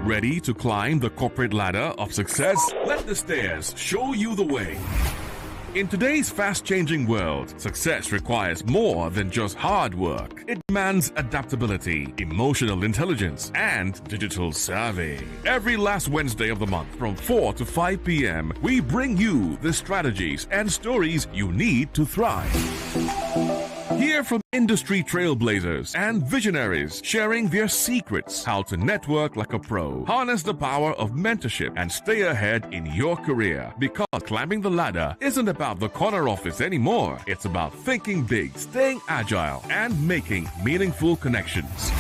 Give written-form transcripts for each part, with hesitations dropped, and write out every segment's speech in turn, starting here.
Ready to climb the corporate ladder of success? Let the stairs show you the way. In today's fast-changing world, success requires more than just hard work. It demands adaptability, emotional intelligence, and digital savvy. Every last Wednesday of the month from 4 to 5 p.m., we bring you the strategies and stories you need to thrive. Hear from industry trailblazers and visionaries sharing their secrets, how to network like a pro, harness the power of mentorship, and stay ahead in your career. Because climbing the ladder isn't about the corner office anymore. It's about thinking big, staying agile, and making meaningful connections.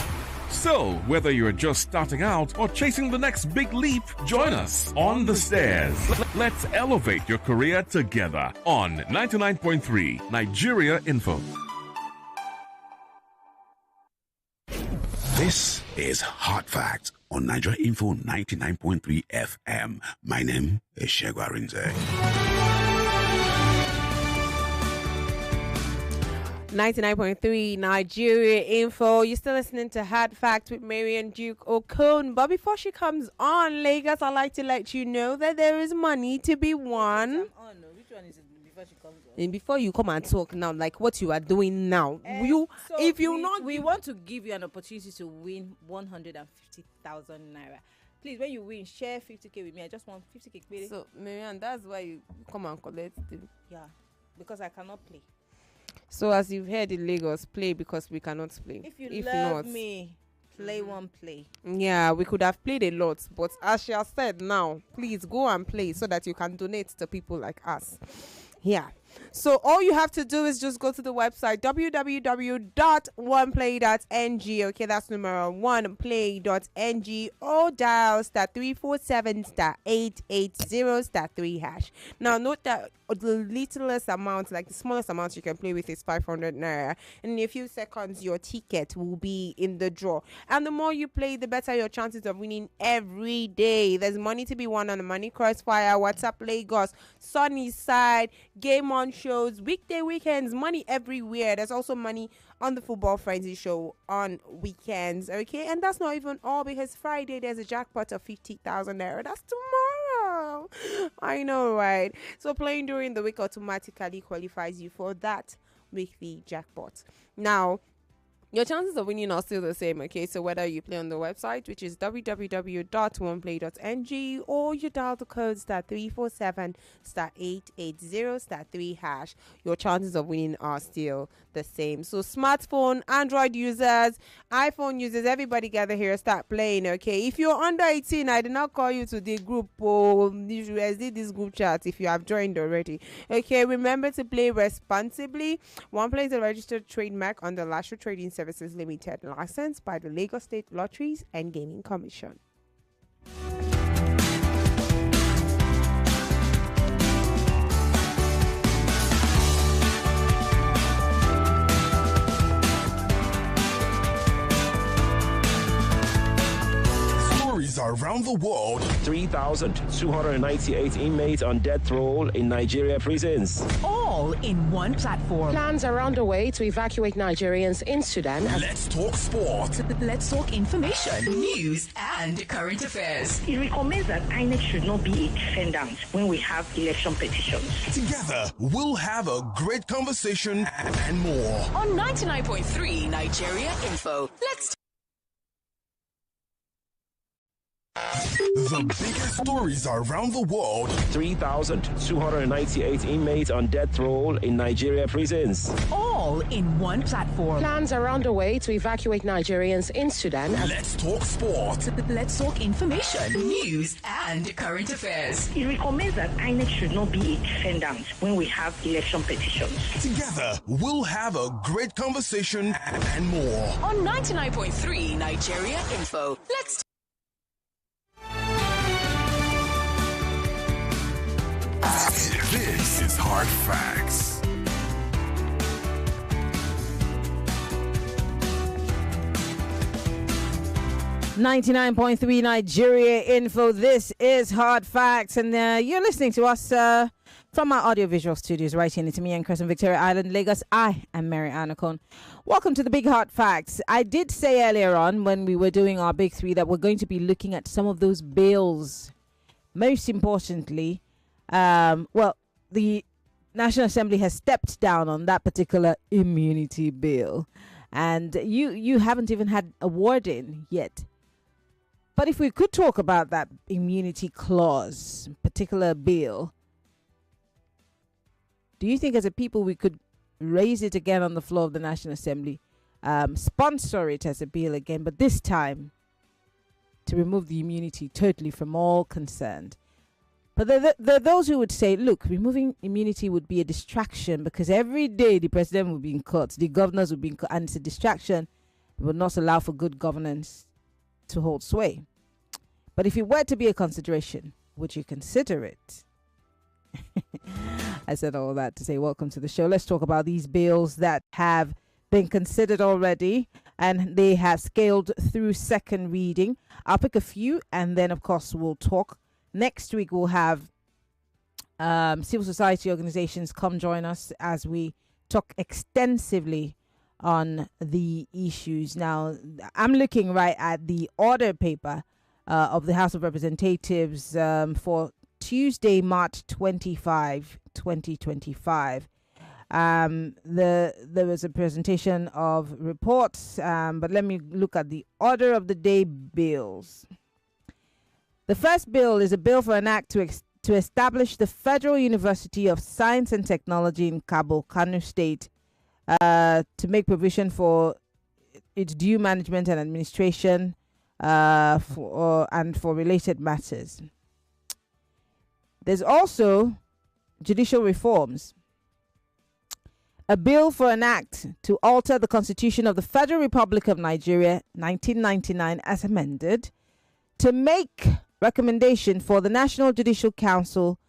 So, whether you're just starting out or chasing the next big leap, join us on the stairs. Let's elevate your career together on 99.3 Nigeria Info. This is Hot Facts on Nigeria Info 99.3 FM. My name is Shegwa Rinze. 99.3 Nigeria Info. You're still listening to Hard Fact with Maryann Okon. But before she comes on, Lagos, I'd like to let you know that there is money to be won. Which one is it before she comes on? And before you come and talk now, like what you are doing now, we want to give you an opportunity to win 150,000 naira. Please, when you win, share 50k with me. I just want 50k. So, Maryann, that's why you come and collect it. Yeah, because I cannot play. So, as you've heard in Lagos, play because we cannot play. If love me, play one play. Yeah, we could have played a lot, but as she has said now, please go and play so that you can donate to people like us. Yeah. So all you have to do is just go to the website www.oneplay.ng. Okay, that's number 1play.ng, or dial *347*880*3#. Now note that the littlest amount, like the smallest amount you can play with, is 500 naira. And in a few seconds, your ticket will be in the draw. And the more you play, the better your chances of winning every day. There's money to be won on the Money Crossfire, WhatsApp Lagos, Sunny Side, Game On shows, weekday weekends, money everywhere. There's also money on the Football Frenzy show on weekends. Okay, and that's not even all, because Friday there's a jackpot of 50,000 naira. That's tomorrow. I know, right? So playing during the week automatically qualifies you for that weekly jackpot. Now, your chances of winning are still the same, okay? So whether you play on the website, which is www.oneplay.ng, or you dial the code *347*880*3#, your chances of winning are still the same. So smartphone, Android users, iPhone users, everybody gather here, start playing, okay? If you're under 18, I did not call you to the group, or you should exit this group chat if you have joined already. Okay, remember to play responsibly. OnePlay is a registered trademark under Lasher Trading Services Limited, licensed by the Lagos State Lotteries and Gaming Commission. Stories around the world. 3,298 inmates on death row in Nigeria prisons. All in one platform. Plans are underway to evacuate Nigerians in Sudan. Let's talk sport. Let's talk information, news, and current affairs. It recommends that INEC should not be a defendant when we have election petitions. Together, we'll have a great conversation and more. On 99.3 Nigeria Info. Let's The biggest stories around the world. 3,298 inmates on death row in Nigeria prisons. all in one platform. Plans are underway to evacuate Nigerians in Sudan. Let's talk sport. Let's talk information, news, and current affairs. It recommends that INEC should not be a defendant when we have election petitions. Together, we'll have a great conversation and more. On 99.3 Nigeria Info. Let's This is Hard Facts. .3 Nigeria Info. This is Hard Facts, and you're listening to us From our audiovisual studios right here in Itimi Crescent, Victoria Island, Lagos, I am Maryann Okon. Welcome to the Big Hot Facts. I did say earlier on when we were doing our Big Three that we're going to be looking at some of those bills. Most importantly, the National Assembly has stepped down on that particular immunity bill. And you haven't even had a word in yet. But if we could talk about that immunity clause, particular bill, do you think as a people we could raise it again on the floor of the National Assembly, sponsor it as a bill again, but this time to remove the immunity totally from all concerned? But there are those who would say, look, removing immunity would be a distraction because every day the president would be in court, the governors would be in court, and it's a distraction. It would not allow for good governance to hold sway. But if it were to be a consideration, would you consider it? I said all that to say welcome to the show. Let's talk about these bills that have been considered already and they have scaled through second reading. I'll pick a few and then, of course, we'll talk. Next week, we'll have civil society organizations come join us as we talk extensively on the issues. Now, I'm looking right at the order paper of the House of Representatives for Tuesday, March 25, 2025. There was a presentation of reports, but let me look at the order of the day bills. The first bill is a bill for an act to establish the Federal University of Science and Technology in Cabo, Kano State, to make provision for its due management and administration and for related matters. There's also judicial reforms. A bill for an act to alter the Constitution of the Federal Republic of Nigeria, 1999, as amended, to make recommendation for the National Judicial Council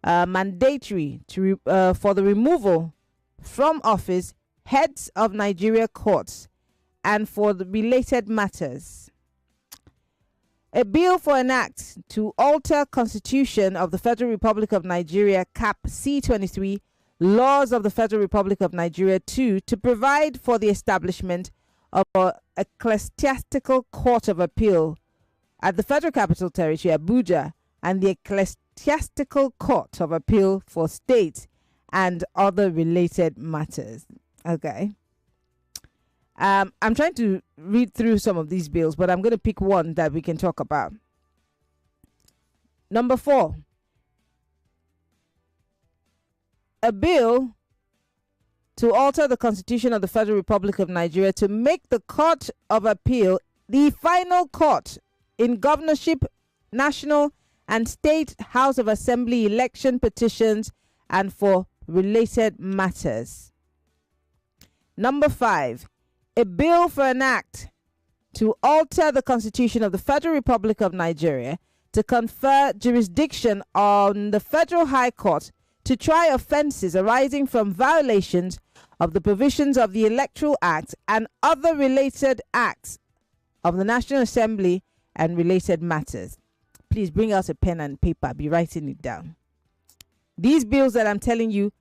mandatory for the removal from office heads of Nigeria courts and for the related matters. A bill for an act to alter Constitution of the Federal Republic of Nigeria, Cap C23, laws of the Federal Republic of Nigeria 2, to provide for the establishment of an ecclesiastical court of appeal at the Federal Capital Territory, Abuja, and the ecclesiastical court of appeal for states and other related matters. Okay. I'm trying to read through some of these bills, but I'm going to pick one that we can talk about. Number 4. A bill to alter the Constitution of the Federal Republic of Nigeria to make the Court of Appeal the final court in governorship, national, and state House of Assembly election petitions and for related matters. Number 5. A bill for an act to alter the Constitution of the Federal Republic of Nigeria to confer jurisdiction on the Federal High Court to try offences arising from violations of the provisions of the Electoral Act and other related acts of the National Assembly and related matters. Please bring out a pen and paper. Be writing it down. These bills that I'm telling you,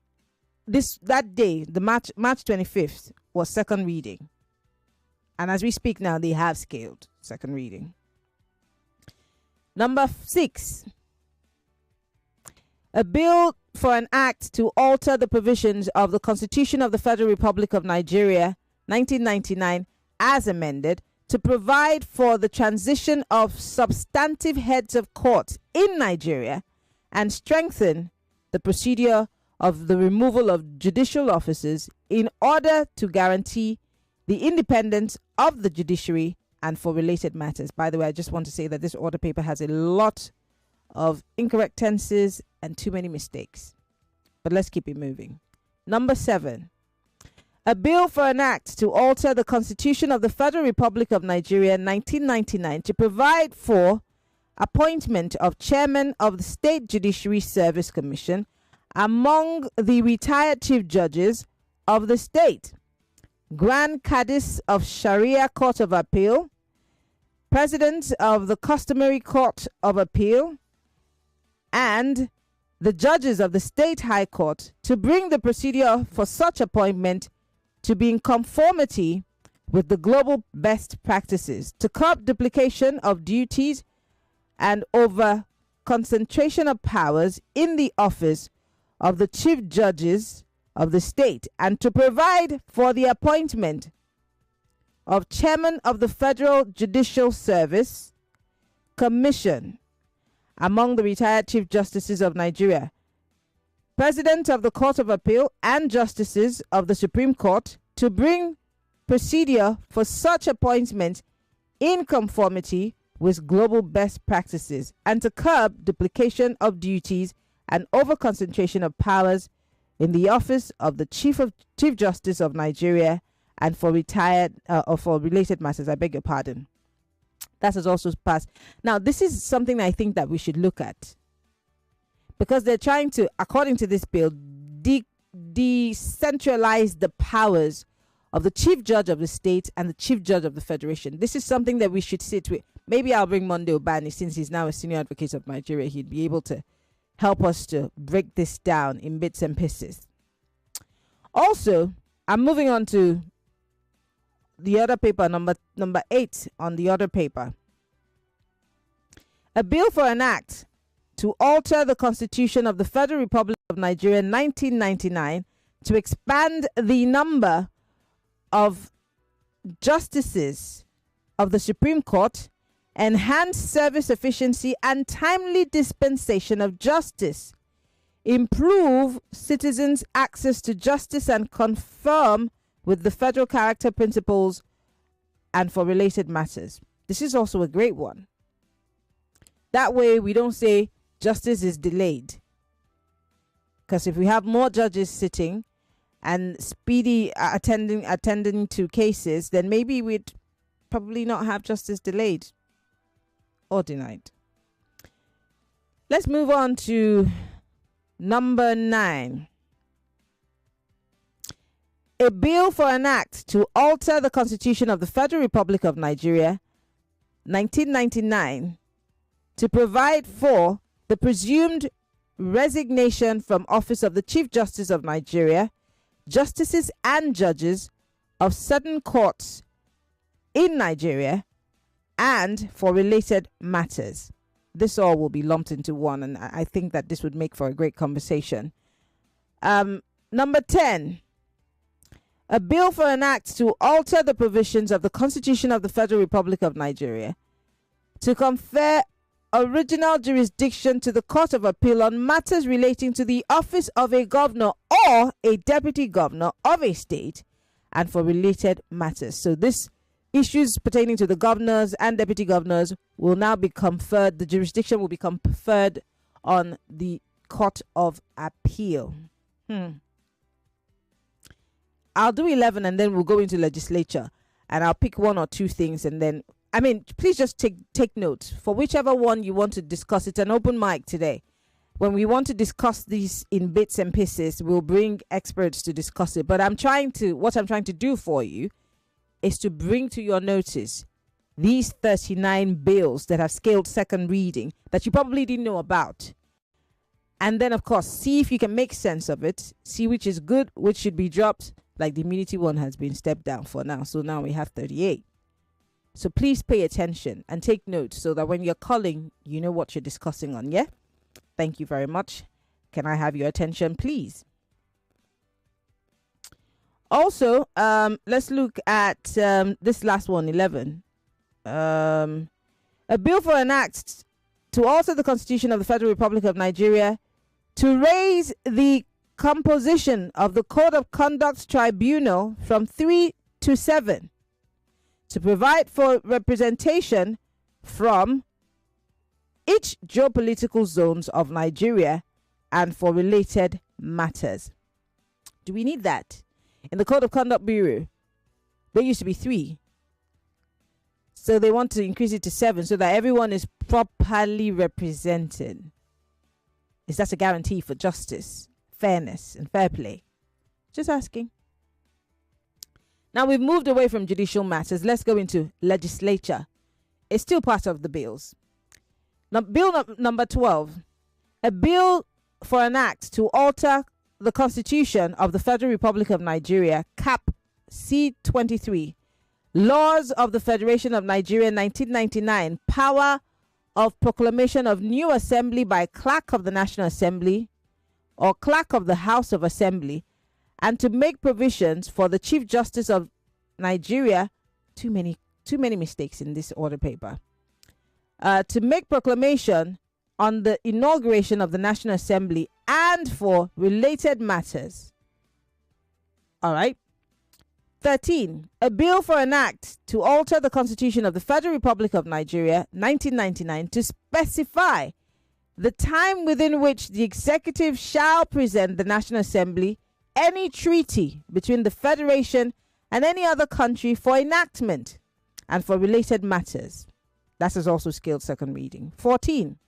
that day, the March 25th, was second reading. And as we speak now, they have scaled second reading. Number 6. A bill for an act to alter the provisions of the Constitution of the Federal Republic of Nigeria, 1999, as amended, to provide for the transition of substantive heads of courts in Nigeria and strengthen the procedure of the removal of judicial officers in order to guarantee the independence of the judiciary and for related matters. By the way, I just want to say that this order paper has a lot of incorrect tenses and too many mistakes. But let's keep it moving. Number 7. A bill for an act to alter the Constitution of the Federal Republic of Nigeria, 1999, to provide for appointment of chairman of the State Judiciary Service Commission among the retired chief judges of the state, Grand Cadiz of Sharia Court of Appeal, President of the Customary Court of Appeal, and the judges of the State High Court to bring the procedure for such appointment to be in conformity with the global best practices, to curb duplication of duties and over concentration of powers in the office of the chief judges of the state, and to provide for the appointment of chairman of the Federal Judicial Service Commission among the retired chief justices of Nigeria, president of the Court of Appeal, and justices of the Supreme Court, to bring procedure for such appointment in conformity with global best practices, and to curb duplication of duties and over-concentration of powers in the office of the Chief Justice of Nigeria, and for retired or for related matters. I beg your pardon. That has also passed. Now, this is something I think that we should look at, because they're trying to, according to this bill, decentralize the powers of the Chief Judge of the State and the Chief Judge of the Federation. This is something that we should sit with. Maybe I'll bring Monday Obani, since he's now a senior advocate of Nigeria. He'd be able to help us to break this down in bits and pieces. Also, I'm moving on to the other paper, number 8 on the other paper. A bill for an act to alter the Constitution of the Federal Republic of Nigeria 1999 to expand the number of justices of the Supreme Court, enhance service efficiency and timely dispensation of justice, improve citizens' access to justice, and conform with the federal character principles, and for related matters. This is also a great one. That way we don't say justice is delayed. Because if we have more judges sitting and speedy attending to cases, then maybe we'd probably not have justice delayed or denied. Let's move on to number 9. A bill for an act to alter the Constitution of the Federal Republic of Nigeria 1999 to provide for the presumed resignation from office of the Chief Justice of Nigeria, justices and judges of certain courts in Nigeria, and for related matters. This all will be lumped into one, and I think that this would make for a great conversation. Number 10. A bill for an act to alter the provisions of the Constitution of the Federal Republic of Nigeria to confer original jurisdiction to the Court of Appeal on matters relating to the office of a governor or a deputy governor of a state, and for related matters. So this issues pertaining to the governors and deputy governors will now be conferred, the jurisdiction will be conferred on the Court of Appeal. I'll do 11 and then we'll go into legislature, and I'll pick one or two things, and then, please just take notes for whichever one you want to discuss. It's an open mic today. When we want to discuss these in bits and pieces, we'll bring experts to discuss it. But what I'm trying to do for you is to bring to your notice these 39 bills that have scaled second reading that you probably didn't know about. And then, of course, see if you can make sense of it, see which is good, which should be dropped. Like the immunity one has been stepped down for now. So now we have 38. So please pay attention and take notes so that when you're calling, you know what you're discussing on, yeah? Thank you very much. Can I have your attention, please? Also, let's look at this last one, 11. A bill for an act to alter the Constitution of the Federal Republic of Nigeria to raise the composition of the Code of Conduct Tribunal from 3 to 7, to provide for representation from each geopolitical zones of Nigeria and for related matters. Do we need that? In the Code of Conduct Bureau, there used to be 3. So they want to increase it to 7 so that everyone is properly represented. Is that a guarantee for justice, fairness, and fair play? Just asking. Now we've moved away from judicial matters. Let's go into legislature. It's still part of the bills. Now, bill number 12. A bill for an act to alter the Constitution of the Federal Republic of Nigeria, Cap C23, Laws of the Federation of Nigeria 1999, Power of Proclamation of New Assembly by Clerk of the National Assembly or Clerk of the House of Assembly, and to make provisions for the Chief Justice of Nigeria, too many mistakes in this order paper, to make proclamation on the inauguration of the National Assembly and for related matters. All right. 13. A bill for an act to alter the Constitution of the Federal Republic of Nigeria 1999 to specify the time within which the executive shall present the National Assembly any treaty between the Federation and any other country for enactment and for related matters. That is also skilled second reading. 14.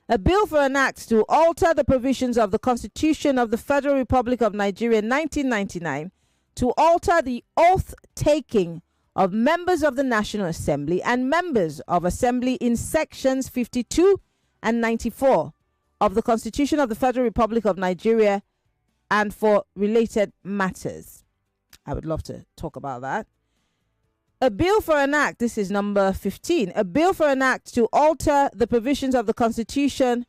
A bill for an act to alter the provisions of the Constitution of the Federal Republic of Nigeria 1999 to alter the oath taking of members of the National Assembly and members of Assembly in sections 52 and 94 of the Constitution of the Federal Republic of Nigeria and for related matters. I would love to talk about that. A bill for an act, this is number 15, a bill for an act to alter the provisions of the Constitution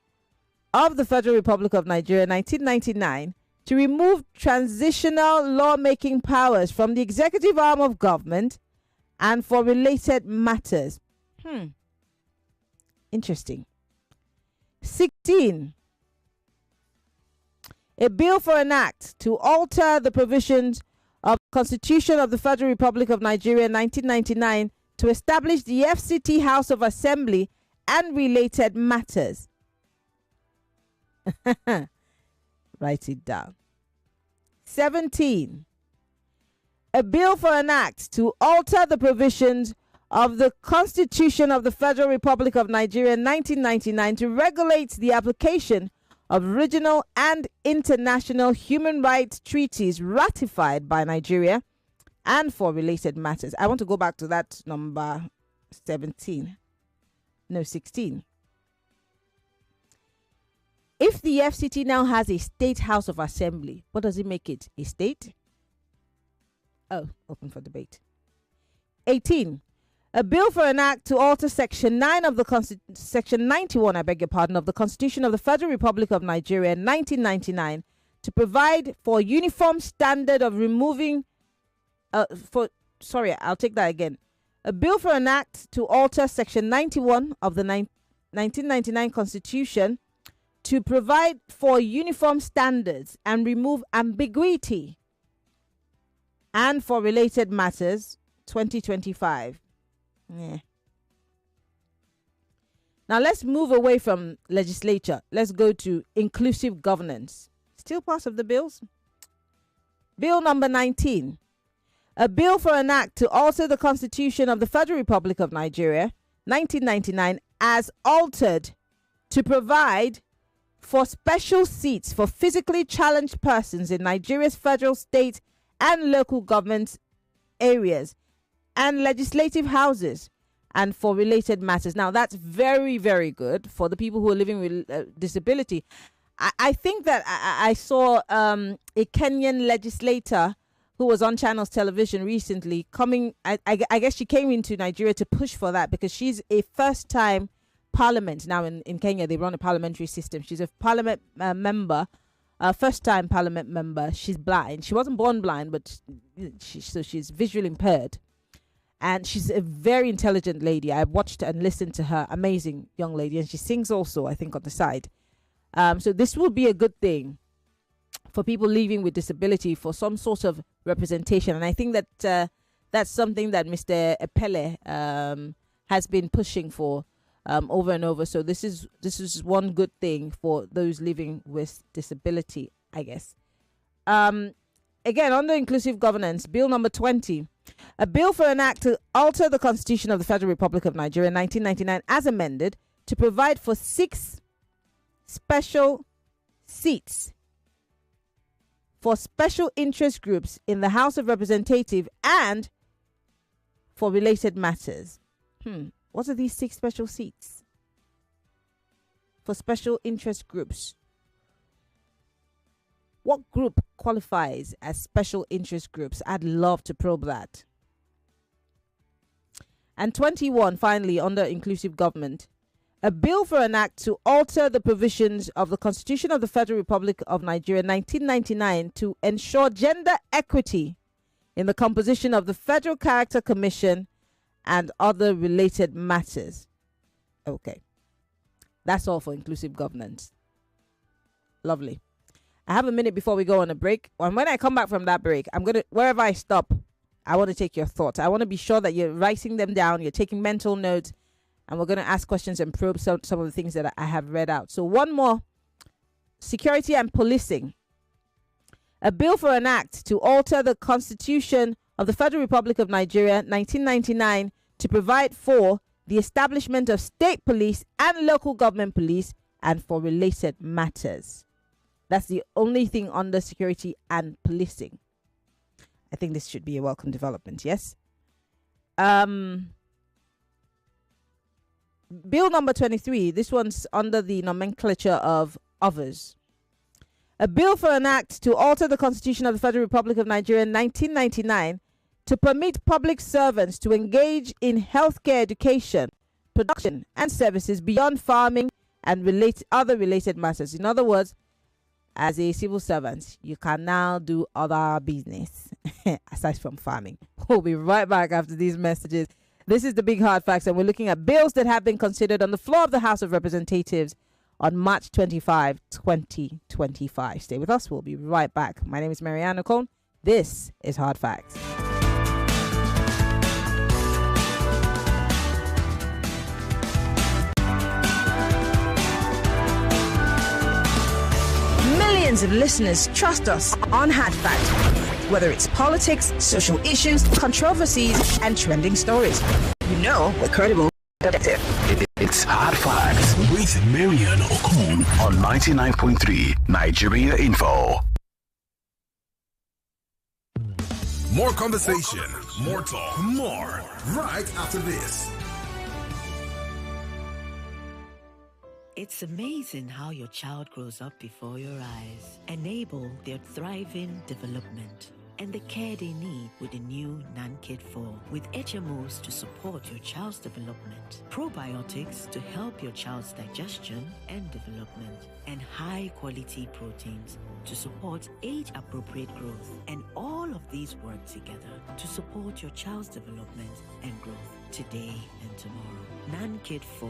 of the Federal Republic of Nigeria 1999 to remove transitional lawmaking powers from the executive arm of government and for related matters. Interesting. 16. A bill for an act to alter the provisions of the Constitution of the Federal Republic of Nigeria 1999 to establish the FCT House of Assembly and related matters. Write it down. 17. A bill for an act to alter the provisions of the Constitution of the Federal Republic of Nigeria 1999 to regulate the application of regional and international human rights treaties ratified by Nigeria and for related matters. I want to go back to that number 16. If the FCT now has a state house of assembly, what does it make it? A state? Oh, open for debate. 18. A bill for an act to alter Section 9 of the Section 91, of the Constitution of the Federal Republic of Nigeria 1999 to provide for uniform standard of removing I'll take that again. A bill for an act to alter Section 91 of the 1999 Constitution to provide for uniform standards and remove ambiguity and for related matters, 2025. Yeah. Now let's move away from legislature. Let's go to inclusive governance. Still part of the bills. Bill number 19. A bill for an act to alter the Constitution of the Federal Republic of Nigeria, 1999, as altered to provide for special seats for physically challenged persons in Nigeria's federal, state, and local government areas and legislative houses and for related matters. Now, that's very, very good for the people who are living with disability. I think that I saw a Kenyan legislator who was on Channels Television recently coming. I guess she came into Nigeria to push for that because she's a first-time parliament. Now in Kenya, they run a parliamentary system. She's a parliament member, first-time parliament member. She's blind. She wasn't born blind, but she's visually impaired. And she's a very intelligent lady. I watched and listened to her. Amazing young lady. And she sings also, I think, on the side. So this will be a good thing for people living with disability, for some sort of representation. And I think that that's something that Mr. Epele has been pushing for over and over. So this is one good thing for those living with disability, I guess. Again, under inclusive governance, Bill number 20. A bill for an act to alter the Constitution of the Federal Republic of Nigeria 1999 as amended to provide for 6 special seats for special interest groups in the House of Representatives and for related matters. What are these 6 special seats? for special interest groups. What group qualifies as special interest groups? I'd love to probe that. And 21, finally, under inclusive government. A bill for an act to alter the provisions of the Constitution of the Federal Republic of Nigeria 1999 to ensure gender equity in the composition of the Federal Character Commission and other related matters. Okay. That's all for inclusive governance. Lovely. I have a minute before we go on a break. And when I come back from that break, I'm going to, wherever I stop, I want to take your thoughts. I want to be sure that you're writing them down, you're taking mental notes, and we're going to ask questions and probe some of the things that I have read out. So one more. Security and policing. A bill for an act to alter the Constitution of the Federal Republic of Nigeria 1999 to provide for the establishment of state police and local government police and for related matters. That's the only thing under security and policing. I think this should be a welcome development, yes? Bill number 23, this one's under the nomenclature of others. A bill for an act to alter the Constitution of the Federal Republic of Nigeria in 1999 to permit public servants to engage in healthcare education, production, and services beyond farming and other related matters. In other words, as a civil servant, you can now do other business aside from farming. We'll be right back after these messages. This is the Big Hard Facts, and we're looking at bills that have been considered on the floor of the House of Representatives on March 25, 2025. Stay with us. We'll be right back. My name is Maryann Okon. This is Hard Facts. Millions of listeners trust us on Hard Facts. Whether it's politics, social issues, controversies, and trending stories. You know we're credible. It's Hard Facts with Maryann Okon on 99.3 Nigeria Info. More conversation, more talk, more right after this. It's amazing how your child grows up before your eyes. Enable their thriving development and the care they need with the new NanKid 4 with HMOs to support your child's development, probiotics to help your child's digestion and development, and high-quality proteins to support age-appropriate growth. And all of these work together to support your child's development and growth today and tomorrow. NanKid 4.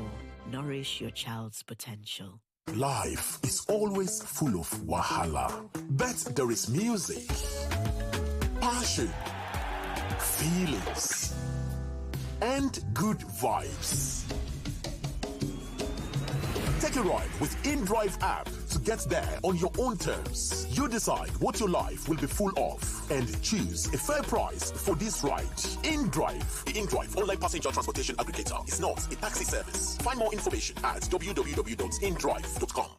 Nourish your child's potential. Life is always full of wahala, but there is music, passion, feelings, and good vibes. Take a ride with InDrive app to get there on your own terms. You decide what your life will be full of and choose a fair price for this ride. InDrive. The InDrive online passenger transportation aggregator is not a taxi service. Find more information at www.indrive.com.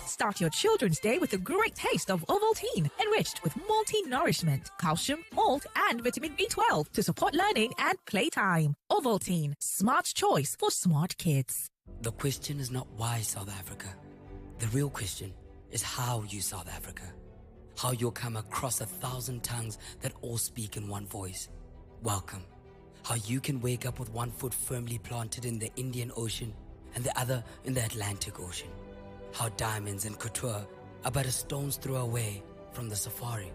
Start your children's day with a great taste of Ovaltine, enriched with multi-nourishment, calcium, malt, and vitamin B12 to support learning and playtime. Ovaltine, smart choice for smart kids. The question is not why South Africa. The real question is how you South Africa. How you'll come across 1,000 tongues that all speak in one voice. Welcome. How you can wake up with one foot firmly planted in the Indian Ocean and the other in the Atlantic Ocean. How diamonds and couture are but a stone's throw away from the safari.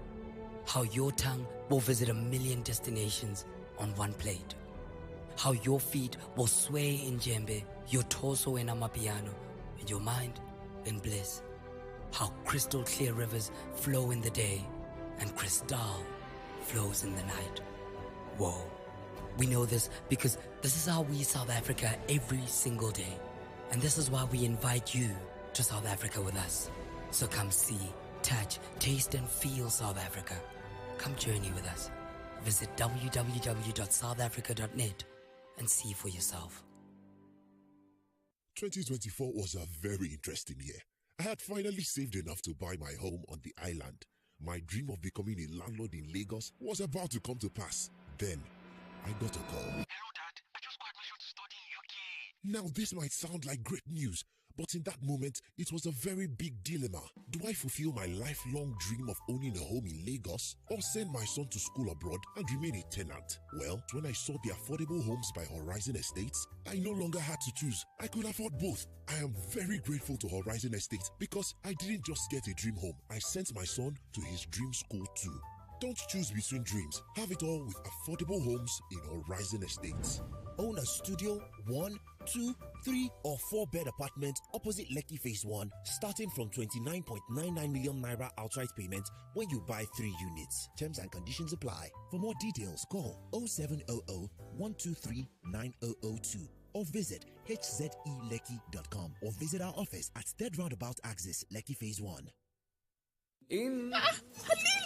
How your tongue will visit 1 million destinations on one plate. How your feet will sway in djembe, your torso in amapiano, and your mind in bliss. How crystal clear rivers flow in the day and crystal flows in the night. Whoa. We know this because this is how we South Africa every single day. And this is why we invite you to South Africa with us. So come see, touch, taste and feel South Africa. Come journey with us. Visit www.southafrica.net and see for yourself. 2024 was a very interesting year. I had finally saved enough to buy my home on the island. My dream of becoming a landlord in Lagos was about to come to pass. Then, I got a call. Hello, Dad. I just got admission to study in UK. Now, this might sound like great news, but in that moment, it was a very big dilemma. Do I fulfill my lifelong dream of owning a home in Lagos or send my son to school abroad and remain a tenant? Well, when I saw the affordable homes by Horizon Estates, I no longer had to choose. I could afford both. I am very grateful to Horizon Estates because I didn't just get a dream home. I sent my son to his dream school too. Don't choose between dreams. Have it all with affordable homes in Horizon Estates. Own a studio, 1, 2, 3 or 4 bed apartment opposite Lekki Phase 1 starting from 29.99 million naira outright payment when you buy 3 units. Terms and conditions apply. For more details, call 0700 123 9002 or visit hzelekki.com or visit our office at Third Roundabout Axis, Lekki Phase 1. Halilat,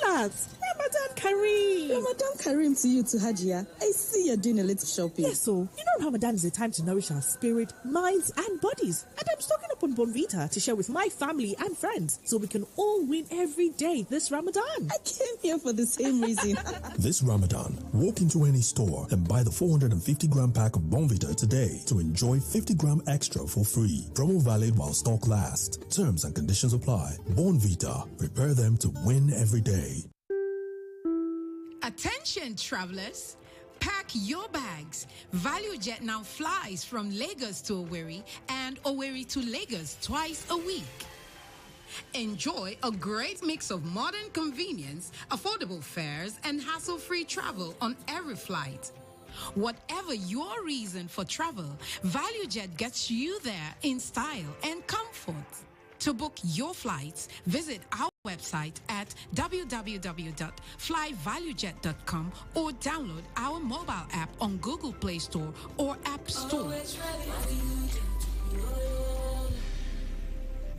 Ramadan Kareem. Ramadan Kareem to you too, Hajia. I see you're doing a little shopping. Yes, so you know Ramadan is a time to nourish our spirit, minds, and bodies. And I'm stocking up on Bonvita to share with my family and friends so we can all win every day this Ramadan. I came here for the same reason. This Ramadan, walk into any store and buy the 450-gram pack of Bonvita today to enjoy 50 gram extra for free. Promo valid while stock lasts. Terms and conditions apply. Bonvita. Prepare them to win every day. Attention travelers, pack your bags. ValueJet now flies from Lagos to Owerri and Owerri to Lagos twice a week. Enjoy a great mix of modern convenience, affordable fares, and hassle-free travel on every flight. Whatever your reason for travel, ValueJet gets you there in style and comfort. To book your flights, visit our website at www.flyvaluejet.com or download our mobile app on Google Play Store or App Store.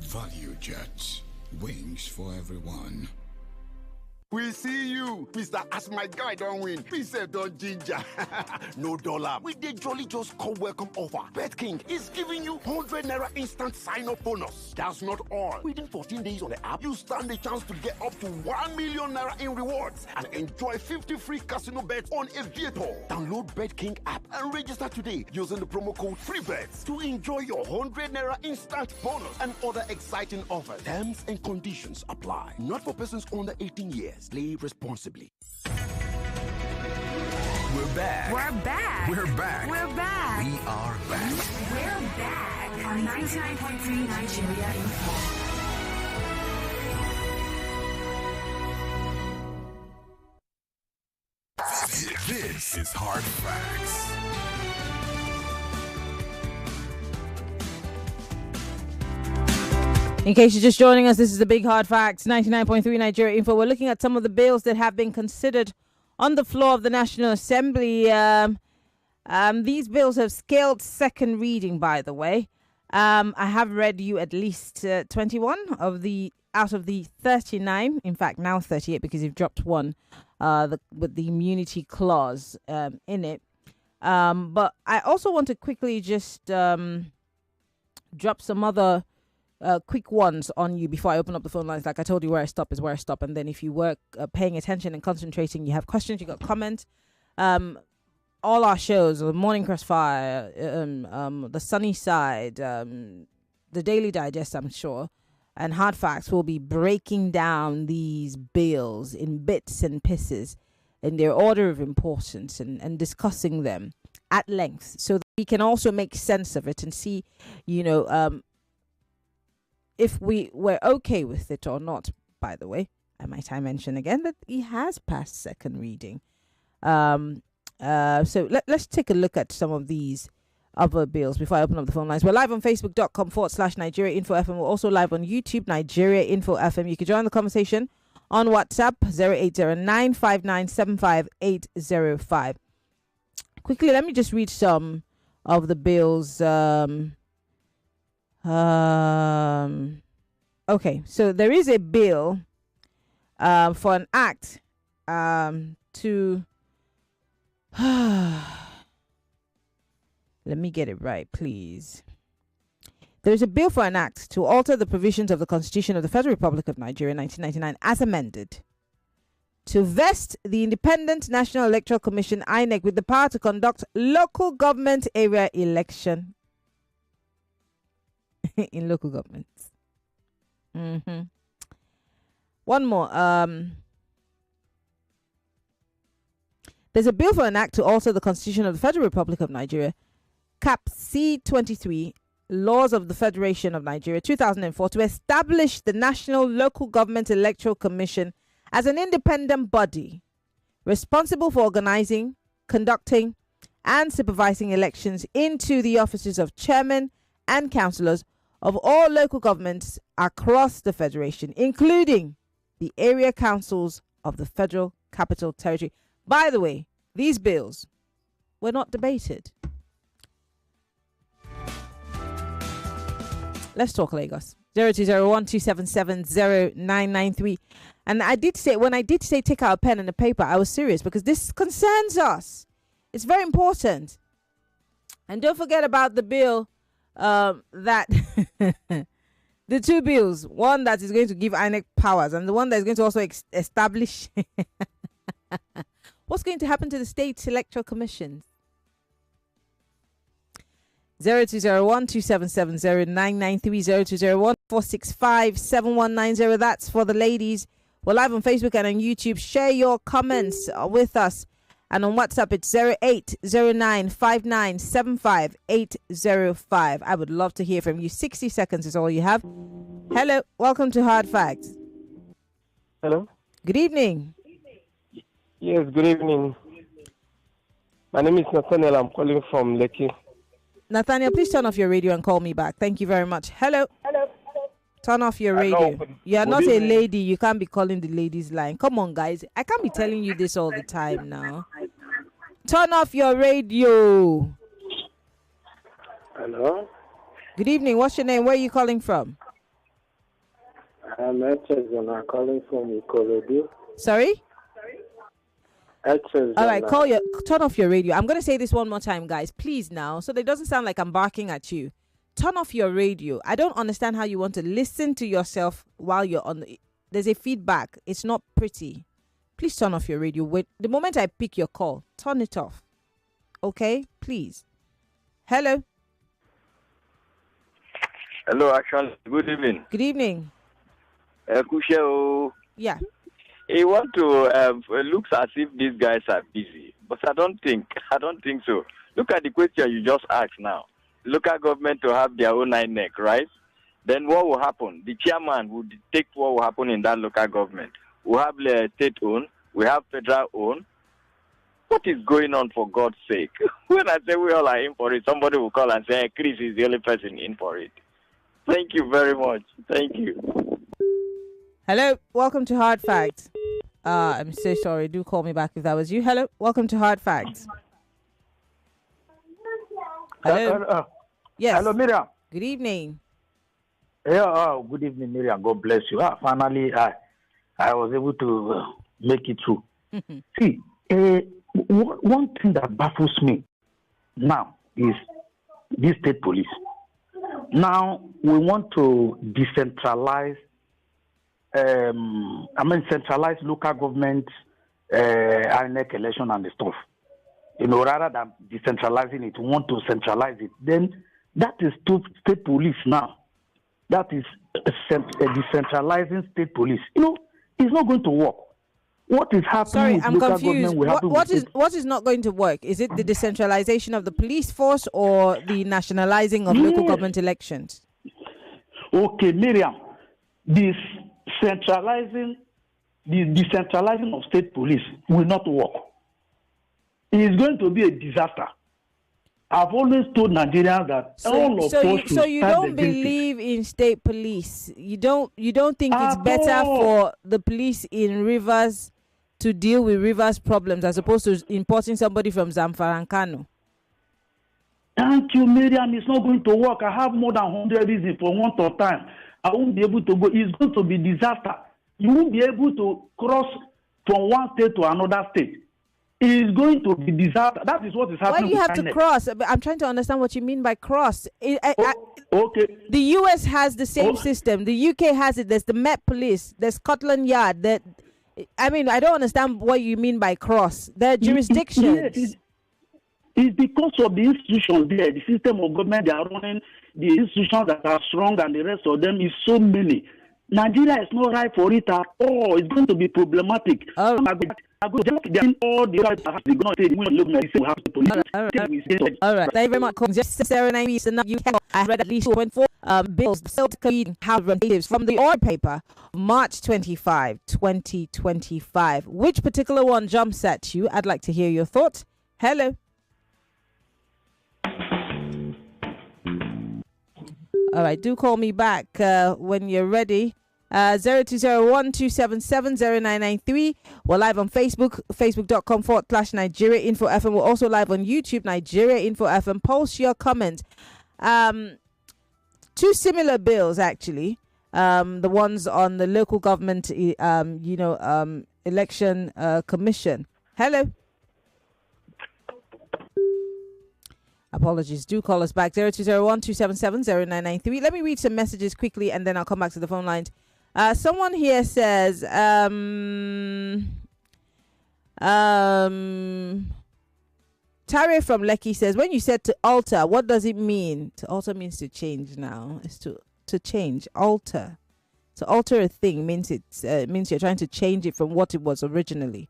ValueJet, wings for everyone. We see you, Mr. As my guy don't win. Please don't ginger. No dollar. We did jolly just come welcome offer. Bet King is giving you 100 naira instant sign-up bonus. That's not all. Within 14 days on the app, you stand the chance to get up to 1 million naira in rewards and enjoy 50 free casino bets on Aviator. Download Bet King app and register today using the promo code FREEBETS to enjoy your 100 naira instant bonus and other exciting offers. Terms and conditions apply. Not for persons under 18 years. Play responsibly. We're back. We're back. We're back. We're back. We are back. We're back on 99.3 Nigeria Info. This is Hard Facts. In case you're just joining us, this is the Big Hard Facts, 99.3 Nigeria Info. We're looking at some of the bills that have been considered on the floor of the National Assembly. These bills have scaled second reading, by the way. I have read you at least 21 out of the 39. In fact, now 38 because you've dropped one with the immunity clause in it. But I also want to quickly just drop some other quick ones on you before I open up the phone lines. Like I told you, where I stop is where I stop. And then if you were paying attention and concentrating, you have questions, you got comments. All our shows, the Morning Crossfire, the Sunny Side, the Daily Digest, I'm sure, and Hard Facts will be breaking down these bills in bits and pieces in their order of importance and discussing them at length so that we can also make sense of it and see, if we were okay with it or not. By the way, I mention again that he has passed second reading. So let's take a look at some of these other bills before I open up the phone lines. We're live on Facebook.com/Nigeria Info FM. We're also live on YouTube, Nigeria Info FM. You can join the conversation on WhatsApp, 0809597585. Quickly, let me just read some of the bills. Okay, so there is a bill for an act to let me get it right, please. There is a bill for an act to alter the provisions of the Constitution of the Federal Republic of Nigeria 1999 as amended to vest the Independent National Electoral Commission INEC with the power to conduct local government area election in local governments. One more. There's a bill for an act to alter the Constitution of the Federal Republic of Nigeria, Cap C-23, Laws of the Federation of Nigeria, 2004, to establish the National Local Government Electoral Commission as an independent body responsible for organizing, conducting, and supervising elections into the offices of chairmen and councillors of all local governments across the Federation, including the area councils of the Federal Capital Territory. By the way, these bills were not debated. Let's talk Lagos. 0201-277-0993. And I did say, when I did say take out a pen and a paper, I was serious because this concerns us. It's very important. And don't forget about the bill that the two bills, one that is going to give INEC powers and the one that is going to also establish what's going to happen to the state electoral commissions. 0201-277-0993, 0201-465-7190. That's for the ladies. We're live on Facebook and on YouTube. Share your comments with us. And on WhatsApp, it's 08095975-805. I would love to hear from you. 60 seconds is all you have. Hello. Welcome to Hard Facts. Hello. Good evening. Yes, good evening. My name is Nathaniel. I'm calling from Lekki. Nathaniel, please turn off your radio and call me back. Thank you very much. Hello. Turn off your radio. You are not a lady. You can't be calling the ladies' line. Come on, guys. I can't be telling you this all the time now. Turn off your radio. Hello. Good evening. What's your name? Where are you calling from? I'm Echezon. I'm calling from Ikorodu. Sorry? Echezon. All right, turn off your radio. I'm going to say this one more time, guys. Please now, so that it doesn't sound like I'm barking at you. Turn off your radio. I don't understand how you want to listen to yourself while you're on. There's a feedback. It's not pretty. Please turn off your radio. Wait, the moment I pick your call, turn it off. Okay? Please. Hello? Hello, Action. Good evening. Good evening. Kusheo. Yeah. He want to looks as if these guys are busy, but I don't think so. Look at the question you just asked now. Local government to have their own INEC, right? Then what will happen? The chairman will dictate what will happen in that local government. We have state owned, we have federal owned. What is going on, for God's sake? When I say we all are in for it, somebody will call and say, hey, Chris is the only person in for it. Thank you very much. Thank you. Hello, welcome to Hard Facts. I'm so sorry. Do call me back if that was you. Hello, welcome to Hard Facts. Hello. Yes. Hello, Miriam. Good evening. Yeah. Good evening, Miriam. God bless you. Finally, I was able to make it through. See, one thing that baffles me now is this state police. Now we want to decentralize. Centralize local government, INEC election and the stuff. Rather than decentralizing it, we want to centralize it. Then that is state police now. That is decentralizing state police. It's not going to work. What is happening? Sorry, I'm confused. What is not going to work? Is it the decentralization of the police force or the nationalizing of local government elections? Okay, Miriam, the decentralizing of state police will not work. It is going to be a disaster. I've always told Nigerians that So you don't believe in state police. You don't think it's better for the police in Rivers to deal with Rivers problems as opposed to importing somebody from Zamfara and Kano? Thank you, Miriam. It's not going to work. I have more than 100 reasons for want of time. I won't be able to go. It's going to be disaster. You won't be able to cross from one state to another state. is going to be disaster. That is what is happening. Why do you have with to INEC. cross? I'm trying to understand what you mean by cross. Okay. The US has the same system. The UK has it. There's the Met Police. There's Scotland Yard. I don't understand what you mean by cross. There are jurisdictions. Yes, it's because of the institutions there, the system of government they are running, the institutions that are strong, and the rest of them is so many. Nigeria is not right for it at all. It's going to be problematic. All right. All the All right. Thank you very much. Just 09 so now you can. I read at least 2.4 bills have relatives from the Oil paper, March 25, 2025. Which particular one jumps at you? I'd like to hear your thoughts. Hello. All right. Do call me back when you're ready. 0201-277-0993. We're live on Facebook, facebook.com/Nigeria Info FM. We're also live on YouTube, Nigeria Info FM. Post your comment. Two similar bills, actually. The ones on the local government, election commission. Hello. Apologies. Do call us back. 0201-277-0993. Let me read some messages quickly, and then I'll come back to the phone lines. Someone here says, Tare from Lekki says, when you said to alter, what does it mean? To alter means to change now. It's to change. Alter. To alter a thing means means you're trying to change it from what it was originally.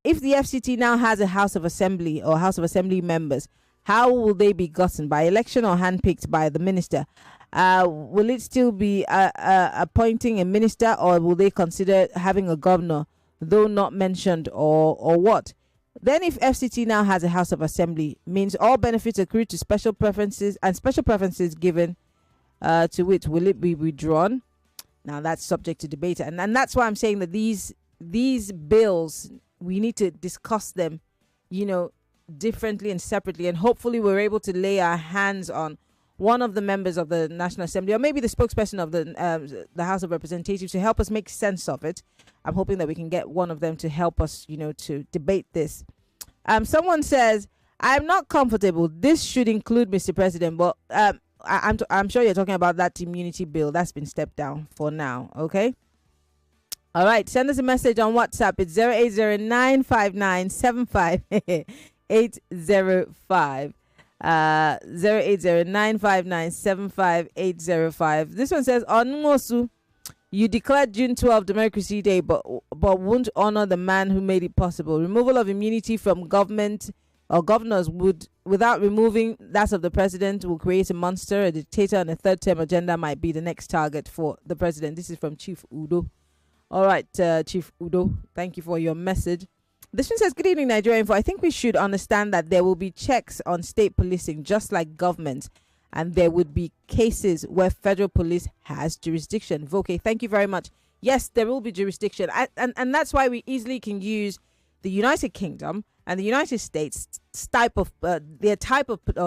If the FCT now has a House of Assembly or House of Assembly members, how will they be gotten? By election or handpicked by the minister? Will it still be appointing a minister, or will they consider having a governor, though not mentioned, or what? Then if FCT now has a House of Assembly, means all benefits accrue to special preferences, and special preferences given to it, will it be withdrawn? Now that's subject to debate, and that's why I'm saying that these bills, we need to discuss them, differently and separately, and hopefully we're able to lay our hands on one of the members of the National Assembly, or maybe the spokesperson of the House of Representatives, to help us make sense of it. I'm hoping that we can get one of them to help us, to debate this. Someone says, I'm not comfortable. This should include Mr. President, but I'm sure you're talking about that immunity bill that's been stepped down for now. Okay. All right. Send us a message on WhatsApp. It's 08095975805. 08095975805. This one says, on Mosu, you declared June 12 Democracy Day, but won't honor the man who made it possible. Removal of immunity from government or governors without removing that of the president, will create a monster, a dictator, and a third-term agenda might be the next target for the president. This is from Chief Udo. All right, Chief Udo, thank you for your message. This one says, good evening, Nigeria Info. I think we should understand that there will be checks on state policing, just like government, and there would be cases where federal police has jurisdiction. Voke, thank you very much. Yes, there will be jurisdiction. And that's why we easily can use the United Kingdom and the United States type of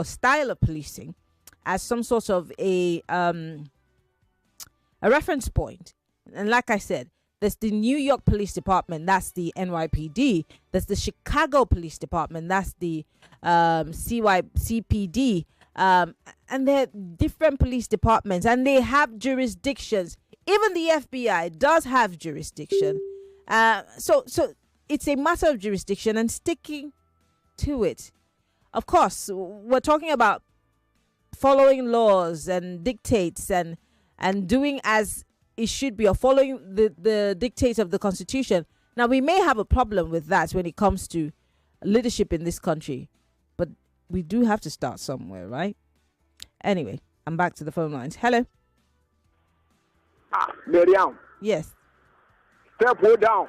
style of policing as some sort of a reference point. And like I said, there's the New York Police Department, that's the NYPD. There's the Chicago Police Department, that's the CPD. And they're different police departments, and they have jurisdictions. Even the FBI does have jurisdiction. So it's a matter of jurisdiction and sticking to it. Of course, we're talking about following laws and dictates and doing as it should be, or following the dictates of the Constitution. Now, we may have a problem with that when it comes to leadership in this country, but we do have to start somewhere, right? Anyway, I'm back to the phone lines. Hello. Maryann. Yes. Step down.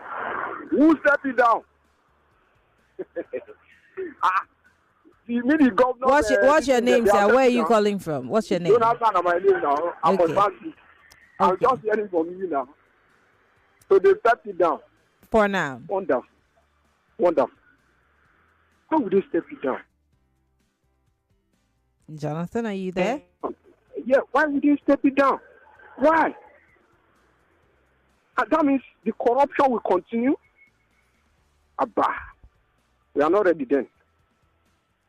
Who step it down? You mean the governor? What's your name, sir? Where are you calling from? What's your name? Jonathan is my name now. I'm Okay. I'm just hearing from you now. So they stepped it down. For now. Wonderful. How would they step it down? Jonathan, are you there? Yeah, why would they step it down? Why? And that means the corruption will continue. Abba. We are not ready then.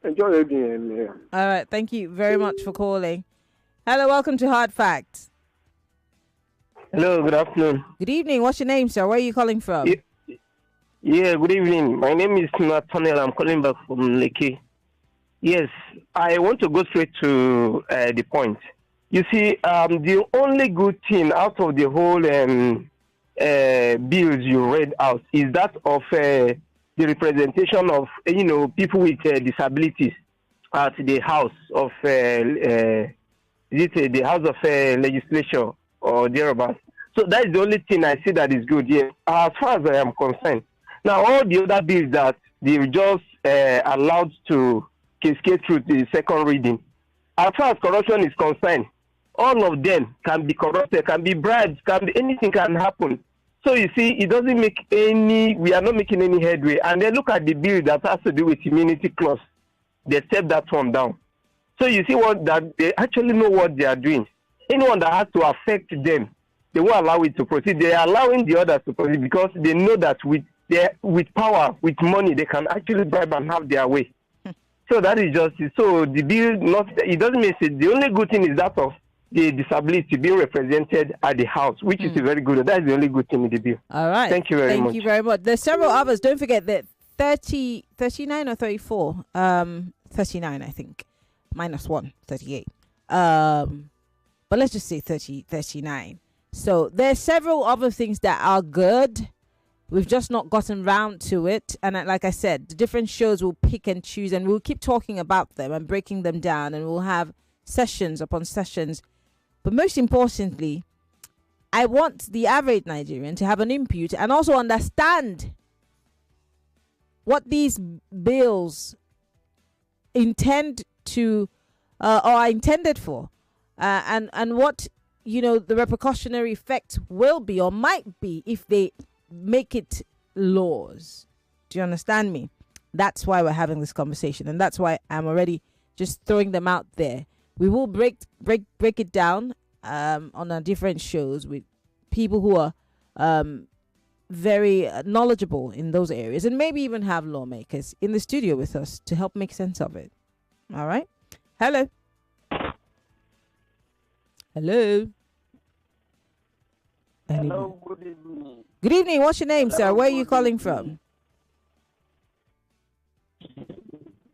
Enjoy your evening. All right. Thank you very much for calling. Hello. Welcome to Hard Facts. Hello, good afternoon. Good evening. What's your name, sir? Where are you calling from? Yeah, good evening. My name is Nathaniel. I'm calling back from Lekki. Yes, I want to go straight to the point. You see, the only good thing out of the whole bills you read out is that of the representation of, people with disabilities at the House of the House of Legislature or thereabouts. So that is the only thing I see that is good. Yes, as far as I am concerned. Now, all the other bills that they just allowed to cascade through the second reading, as far as corruption is concerned, all of them can be corrupted, can be bribed, anything can happen. So you see, it doesn't make we are not making any headway. And then look at the bill that has to do with immunity clause. They step that one down. So you see that they actually know what they are doing. Anyone that has to affect them, they won't allow it to proceed. They are allowing the others to proceed because they know that with power, with money, they can actually bribe and have their way. So that is just it. So the bill, it doesn't make sense. The only good thing is that of the disability being represented at the House, which is very good. That is the only good thing in the bill. All right. Thank you very much. Thank you very much. There's several others. Don't forget that 39 or 34. 39, I think. -1, 38. But let's just say 39. So there's several other things that are good. We've just not gotten round to it. And like I said, the different shows will pick and choose, and we'll keep talking about them and breaking them down, and we'll have sessions upon sessions. But most importantly, I want the average Nigerian to have an input and also understand what these bills intend to or are intended for, and what the repercussionary effect will be or might be if they make it laws. Do you understand me? That's why we're having this conversation, and that's why I'm already just throwing them out there. We will break it down on our different shows with people who are very knowledgeable in those areas, and maybe even have lawmakers in the studio with us to help make sense of it. All right. Hello. Hello. Hello, good evening. Good evening. What's your name, Hello, sir? Where are you calling evening.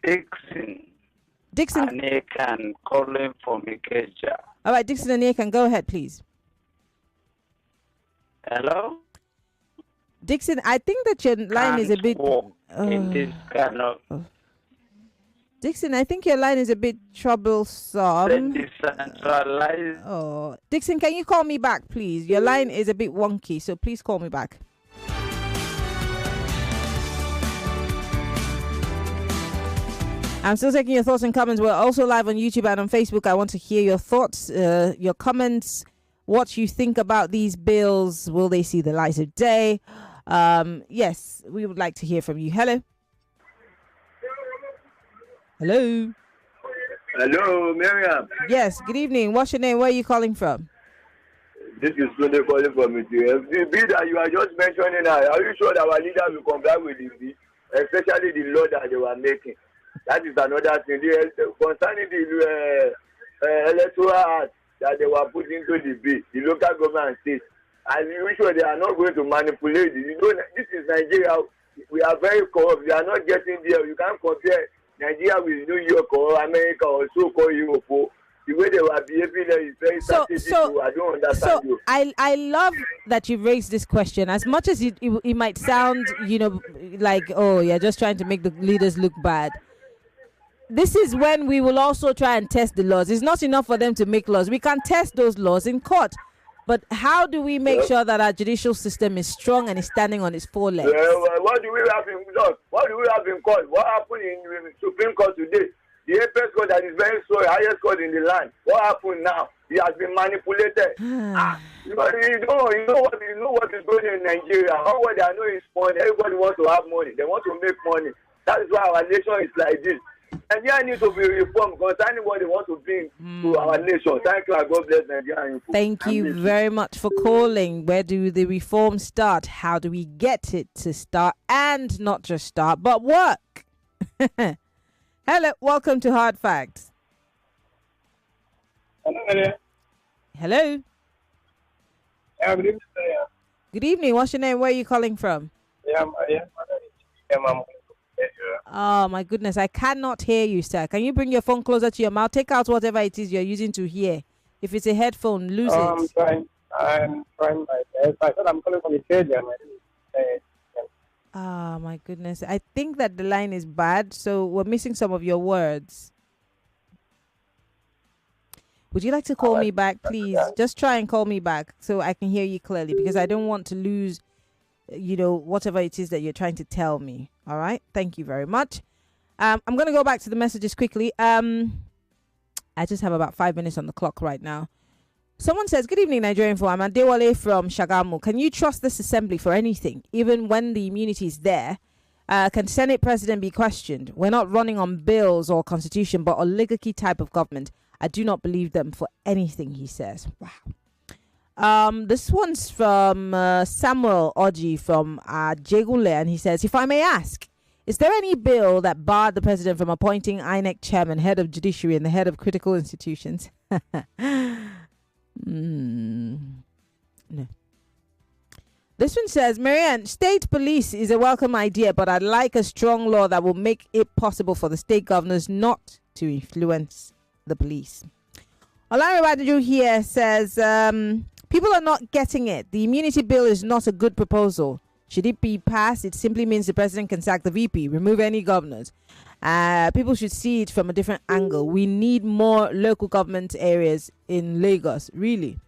from? Dixon. Anekan calling from Ikeja. All right, Dixon and Anekan, go ahead, please. Hello? Dixon, I think that your line is a bit... in this kind of... Dixon, I think your line is a bit troublesome. Decentralized. Oh, Dixon, can you call me back, please? Your line is a bit wonky, so please call me back. I'm still taking your thoughts and comments. We're also live on YouTube and on Facebook. I want to hear your thoughts, your comments, what you think about these bills. Will they see the light of day? Yes, we would like to hear from you. Hello. Hello. Hello, Maryann. Yes, good evening. What's your name? Where are you calling from? This is Sunday calling from ETF. The bill that you are just mentioning now, are you sure that our leaders will comply with the bill, especially the law that they were making? That is another thing. Concerning the electoral act that they were put into the bill, the local government and states, as usual, they are not going to manipulate it. You know, this is Nigeria. We are very corrupt. We are not getting there. You can't compare Nigeria with New York or America or so-called Europe. The way they were behaving there is very strategic. I don't understand you. I love that you raised this question. As much as it might sound, like, oh, you're just trying to make the leaders look bad. This is when we will also try and test the laws. It's not enough for them to make laws. We can test those laws in court. But how do we make sure that our judicial system is strong and is standing on its four legs? What do we have in court? What do we have in court? What happened in Supreme Court today? The apex court that is very slow, highest court in the land. What happened now? He has been manipulated. You know what is going on in Nigeria. All what they know is money. Everybody wants to have money. They want to make money. That is why our nation is like this. And there needs to be reform concerning what they want to bring to our nation. Thank you, and God bless Nigeria. Thank you very much for calling. Where do the reforms start? How do we get it to start and not just start, but work? Hello, welcome to Hard Facts. Hello. Yeah, good evening. Good evening. What's your name? Where are you calling from? I'm Oh my goodness, I cannot hear you, sir. Can you bring your phone closer to your mouth? Take out whatever it is you're using to hear. If it's a headphone, lose it. I'm trying my best. I thought I'm calling from Ikeja. Oh my goodness. I think that the line is bad, so we're missing some of your words. Would you like to call me back, please? Just try and call me back so I can hear you clearly, because I don't want to lose, whatever it is that you're trying to tell me. All right. Thank you very much. I'm going to go back to the messages quickly. I just have about 5 minutes on the clock right now. Someone says, good evening, Nigerian Forum. I'm Adewale from Shagamu. Can you trust this assembly for anything, even when the immunity is there? Can Senate President be questioned? We're not running on bills or constitution, but oligarchy type of government. I do not believe them for anything, he says. Wow. This one's from Samuel Oji from Jegule, and he says, if I may ask, is there any bill that barred the president from appointing INEC chairman, head of judiciary, and the head of critical institutions? No. This one says, Maryann, state police is a welcome idea, but I'd like a strong law that will make it possible for the state governors not to influence the police. Olarewaju here says, people are not getting it. The immunity bill is not a good proposal. Should it be passed, it simply means the president can sack the VP, remove any governors. People should see it from a different angle. We need more local government areas in Lagos, really.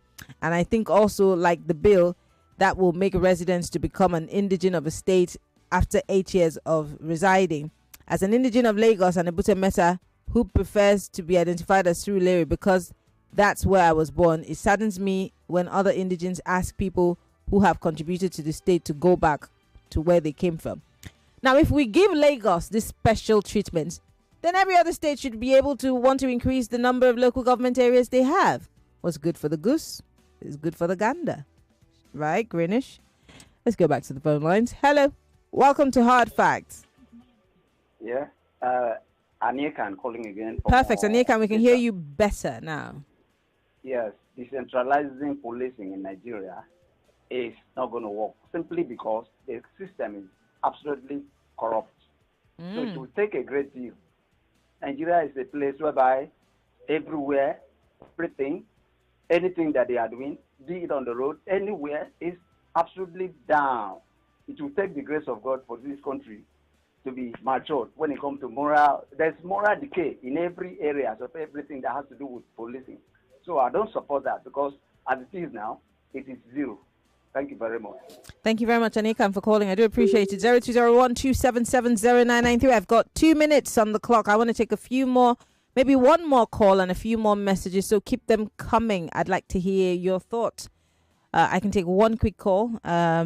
And I think also, like the bill that will make residents to become an indigene of a state after 8 years of residing. As an indigene of Lagos and Ebute Metta, who prefers to be identified as Surulere because that's where I was born, it saddens me when other indigenes ask people who have contributed to the state to go back to where they came from. Now, if we give Lagos this special treatment, then every other state should be able to want to increase the number of local government areas they have. What's good for the goose is good for the gander. Right, Greenish? Let's go back to the phone lines. Hello. Welcome to Hard Facts. Yeah. Aniekan calling again. Perfect. Aniekan, we can hear you better now. Yes. Decentralizing policing in Nigeria is not going to work simply because the system is absolutely corrupt. So it will take a great deal. Nigeria is a place whereby everywhere, everything, anything that they are doing, be it on the road, anywhere, is absolutely down. It will take the grace of God for this country to be matured when it comes to moral. There's moral decay in every area of everything that has to do with policing. So I don't support that because as it is now, it is zero. Thank you very much. Thank you very much, Anikam, for calling. I do appreciate it. 0201-277-0993. I've got 2 minutes on the clock. I want to take a few more, maybe one more call and a few more messages. So keep them coming. I'd like to hear your thoughts. I can take one quick call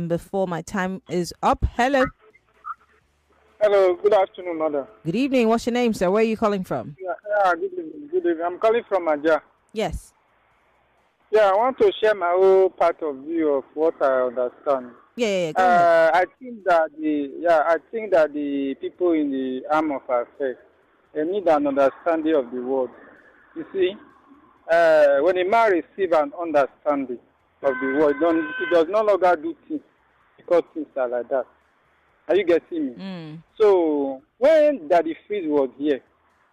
before my time is up. Hello. Hello. Good afternoon, mother. Good evening. What's your name, sir? Where are you calling from? Yeah, good evening. Good evening. I'm calling from Aja. Yes. Yeah, I want to share my whole part of view of what I understand. Yeah. Go ahead. I think that the people in the arm of affairs, they need an understanding of the world. You see, when a man receives an understanding of the world, he does no longer do things because things are like that. Are you getting me? So when Daddy Freeze was here,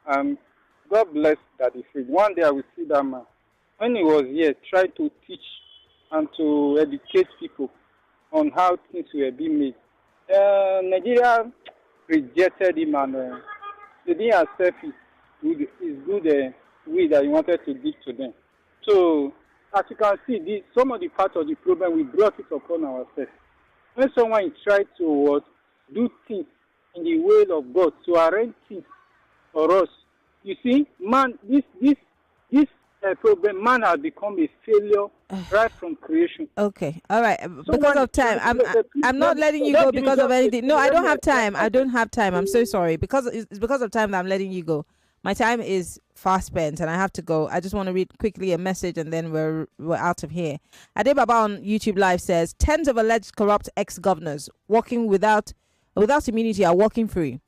God bless Daddy Freeze. One day I will see that man. When he was here, try to teach and to educate people on how things were being made. Nigeria rejected him and they didn't accept his good way that he wanted to give to them. So, as you can see, some of the parts of the problem, we brought it upon ourselves. When someone tries to do things in the way of God, to arrange things for us, you see, man, this problem, man has become a failure right from creation. Okay, all right. Because of time, I'm not letting you go because of anything. No, I don't have time. I'm so sorry. It's because of time that I'm letting you go. My time is fast spent and I have to go. I just want to read quickly a message and then we're out of here. Ade Baba on YouTube Live says, tens of alleged corrupt ex-governors working without immunity are walking free.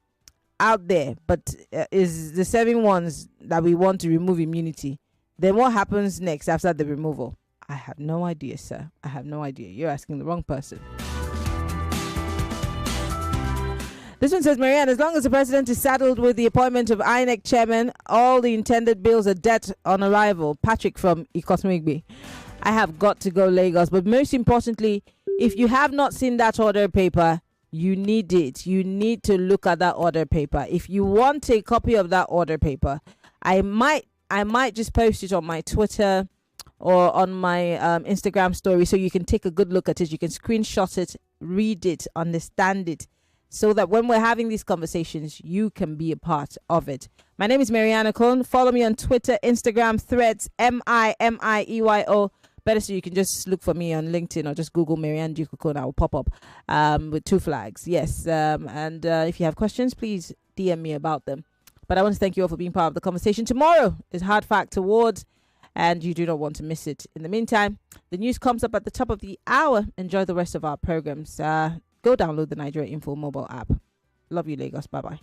out there, but is the 7 ones that we want to remove immunity. Then what happens next after the removal? I have no idea, sir. I have no idea. You're asking the wrong person. This one says, Maryann, as long as the president is saddled with the appointment of INEC chairman, all the intended bills are debt on arrival. Patrick from Ikosmigbi. I have got to go Lagos. But most importantly, if you have not seen that order paper, you need it. You need to look at that order paper. If you want a copy of that order paper, I might just post it on my Twitter or on my Instagram story so you can take a good look at it. You can screenshot it, read it, understand it, so that when we're having these conversations, you can be a part of it. My name is Maryann Okon. Follow me on Twitter, Instagram, Threads, MIMIEYO. Better so you can just look for me on LinkedIn or just Google Maryann Okon. I will pop up with 2 flags. Yes, and if you have questions, please DM me about them. But I want to thank you all for being part of the conversation. Tomorrow is Hard Fact Awards, and you do not want to miss it. In the meantime, the news comes up at the top of the hour. Enjoy the rest of our programs. Go download the Nigeria Info mobile app. Love you, Lagos. Bye-bye.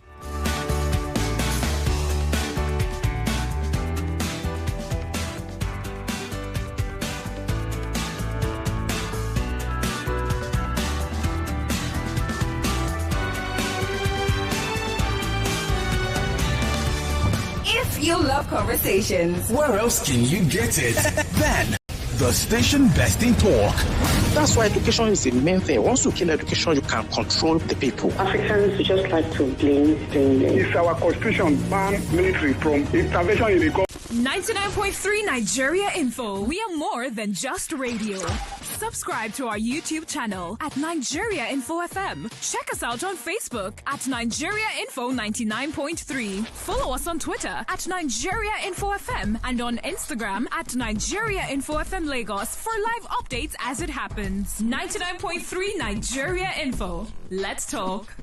If you love conversations, where else can you get it? Then, the station best in talk. That's why education is the main thing. Once you kill education, you can control the people. Africans just like to blame. It's our constitution ban military from intervention in the 99.3 Nigeria Info. We are more than just radio. Subscribe to our YouTube channel at Nigeria Info FM. Check us out on Facebook at Nigeria Info 99.3. Follow us on Twitter at Nigeria Info FM and on Instagram at Nigeria Info FM Lagos for live updates as it happens. 99.3 Nigeria Info. Let's talk.